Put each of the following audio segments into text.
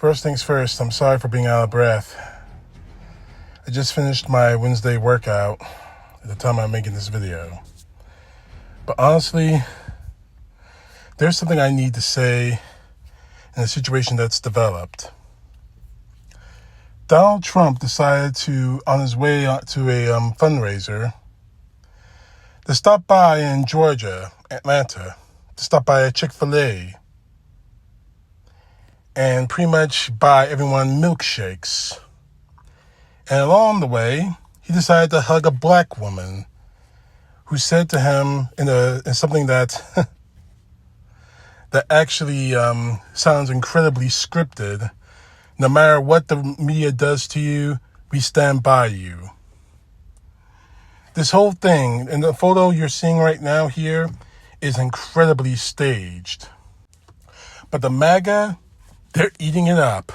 First things first, I'm sorry for being out of breath. I just finished my Wednesday workout at the time I'm making this video. But honestly, there's something I need to say in a situation that's developed. Donald Trump decided to, on his way to a fundraiser, to stop by in Georgia, Atlanta, to stop by a Chick-fil-A and pretty much buy everyone milkshakes. And along the way, he decided to hug a black woman who said to him in something that that actually sounds incredibly scripted. No matter what the media does to you, we stand by you. This whole thing, and the photo you're seeing right now here, is incredibly staged. But the MAGA, they're eating it up.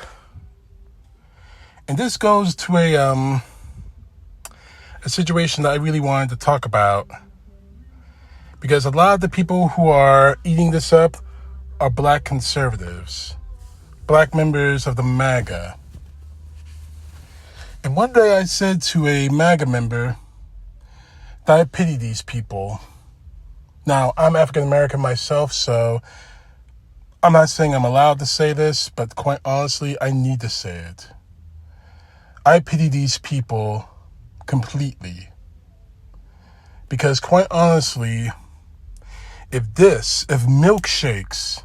And this goes to a situation that I really wanted to talk about, because a lot of the people who are eating this up are black conservatives, black members of the MAGA. And one day I said to a MAGA member that I pity these people. Now, I'm African American myself, so I'm not saying I'm allowed to say this, but quite honestly, I need to say it. I pity these people completely. Because quite honestly, if milkshakes,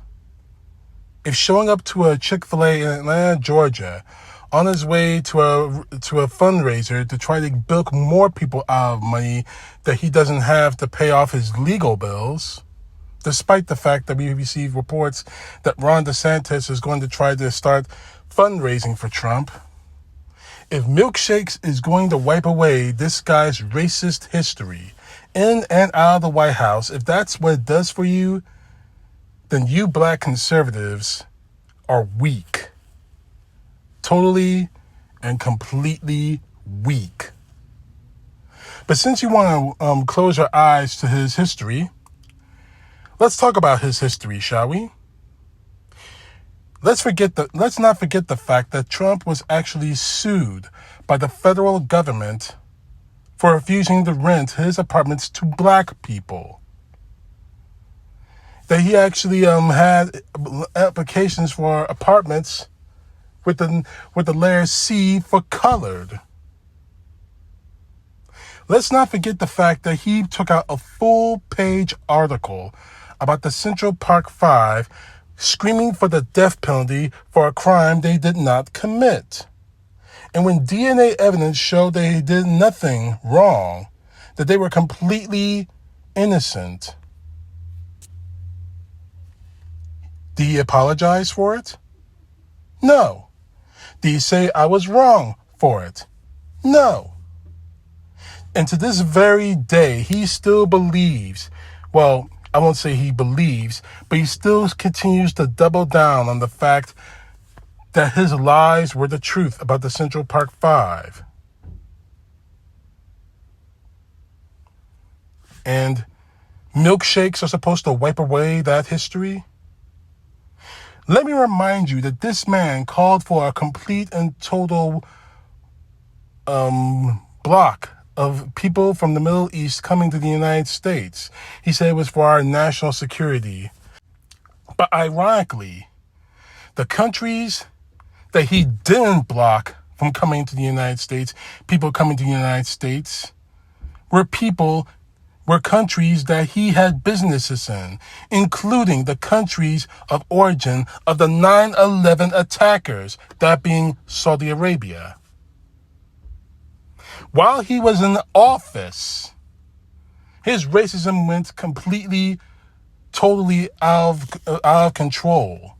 if showing up to a Chick-fil-A in Atlanta, Georgia, on his way to a fundraiser to try to bilk more people out of money that he doesn't have to pay off his legal bills, despite the fact that we receive reports that Ron DeSantis is going to try to start fundraising for Trump. If milkshakes is going to wipe away this guy's racist history in and out of the White House, if that's what it does for you, then you black conservatives are weak. Totally and completely weak. But since you want to close your eyes to his history, let's talk about his history, shall we? Let's not forget the fact that Trump was actually sued by the federal government for refusing to rent his apartments to black people. That he actually had applications for apartments with the letter C for colored. Let's not forget the fact that he took out a full-page article about the Central Park Five screaming for the death penalty for a crime they did not commit. And when DNA evidence showed they did nothing wrong, that they were completely innocent, did he apologize for it? No. Did he say I was wrong for it? No. And to this very day, he still believes, well, I won't say he believes, but he still continues to double down on the fact that his lies were the truth about the Central Park Five. And milkshakes are supposed to wipe away that history? Let me remind you that this man called for a complete and total block of people from the Middle East coming to the United States. He said it was for our national security. But ironically, the countries that he didn't block from coming to the United States, people coming to the United States, were countries that he had businesses in, including the countries of origin of the 9/11 attackers, that being Saudi Arabia. While he was in office, his racism went completely, totally out of control,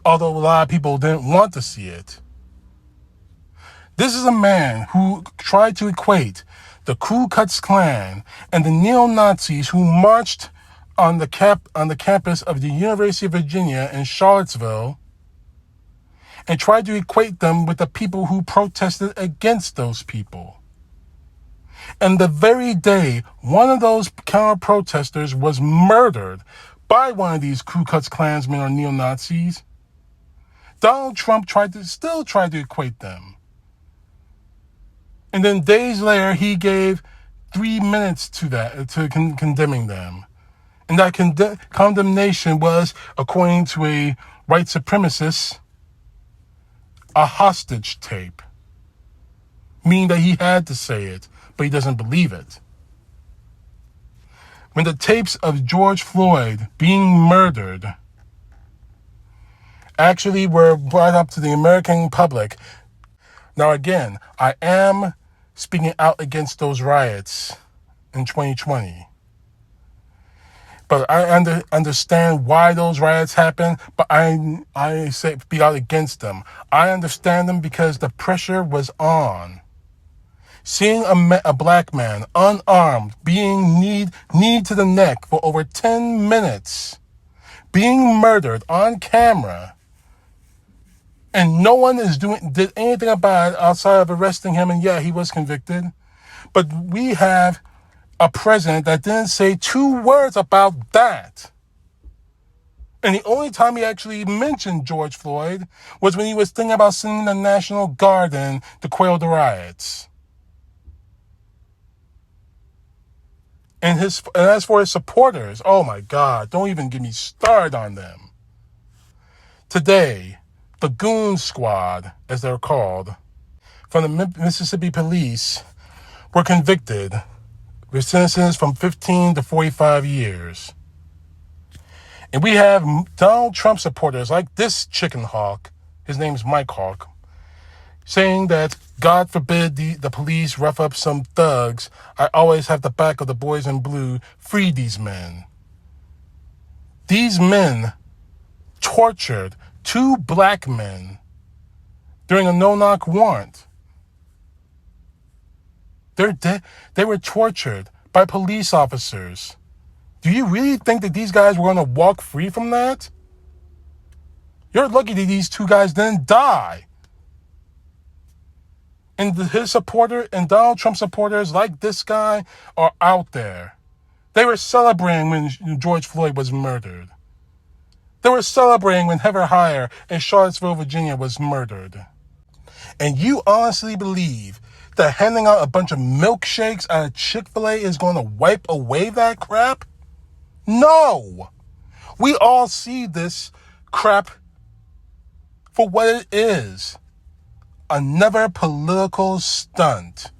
although a lot of people didn't want to see it. This is a man who tried to equate the Ku Klux Klan and the neo-Nazis who marched on the campus of the University of Virginia in Charlottesville, and tried to equate them with the people who protested against those people. And the very day one of those counter-protesters was murdered by one of these Ku Klux Klansmen or neo-Nazis, Donald Trump still tried to equate them. And then days later, he gave 3 minutes to that, to condemning them. And that condemnation was, according to a white supremacist, a hostage tape. Meaning that he had to say it, but he doesn't believe it. When the tapes of George Floyd being murdered actually were brought up to the American public. Now again, I am speaking out against those riots in 2020. But I understand why those riots happen, but I say speak out against them. I understand them because the pressure was on. Seeing a black man, unarmed, being knee to the neck for over 10 minutes, being murdered on camera, and no one did anything about it outside of arresting him, and yeah, he was convicted. But we have a president that didn't say 2 words about that. And the only time he actually mentioned George Floyd was when he was thinking about sending the National Guard in to quell the riots. And as for his supporters, oh my God, don't even get me started on them. Today, the Goon Squad, as they're called, from the Mississippi Police, were convicted with sentences from 15 to 45 years. And we have Donald Trump supporters like this chicken hawk, his name's Mike Hawk, saying that, God forbid the police rough up some thugs. I always have the back of the boys in blue. Free these men. These men tortured 2 black men during a no-knock warrant. They were tortured by police officers. Do you really think that these guys were going to walk free from that? You're lucky that these 2 guys didn't die. And his supporter and Donald Trump supporters like this guy are out there. They were celebrating when George Floyd was murdered. They were celebrating when Heather Heyer in Charlottesville, Virginia was murdered. And you honestly believe that handing out a bunch of milkshakes at a Chick-fil-A is going to wipe away that crap? No! We all see this crap for what it is. Another political stunt.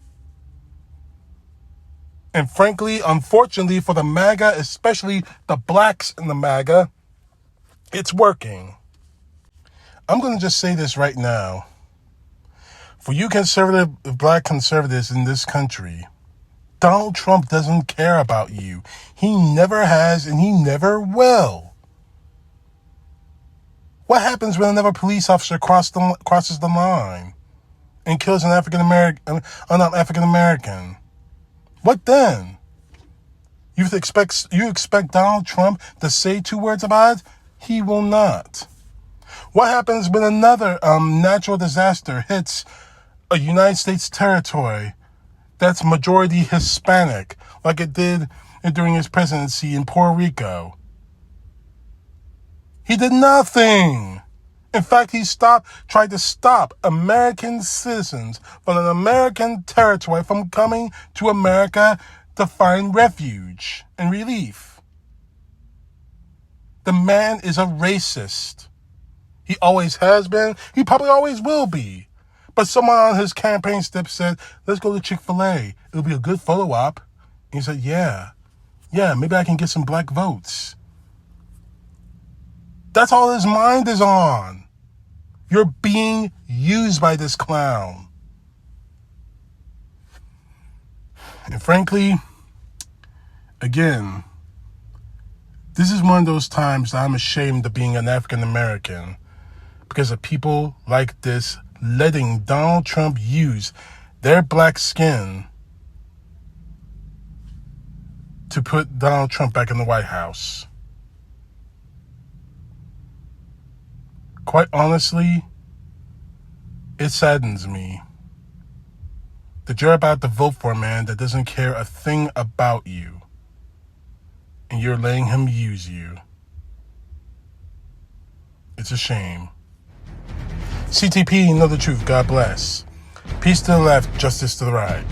And frankly, unfortunately for the MAGA, especially the blacks in the MAGA, it's working. I'm going to just say this right now. For you black conservatives in this country, Donald Trump doesn't care about you. He never has and he never will. What happens when another police officer crosses the line and kills an African American? What then? You expect Donald Trump to say 2 words about it? He will not. What happens when another natural disaster hits a United States territory that's majority Hispanic, like it did during his presidency in Puerto Rico? He did nothing. In fact, he tried to stop American citizens from an American territory from coming to America to find refuge and relief. The man is a racist. He always has been. He probably always will be. But someone on his campaign step said, let's go to Chick-fil-A. It'll be a good photo op. And he said, yeah, maybe I can get some black votes. That's all his mind is on. You're being used by this clown. And frankly, again, this is one of those times that I'm ashamed of being an African American because of people like this letting Donald Trump use their black skin to put Donald Trump back in the White House. Quite honestly, it saddens me that you're about to vote for a man that doesn't care a thing about you, and you're letting him use you. It's a shame. CTP, know the truth. God bless. Peace to the left, justice to the right.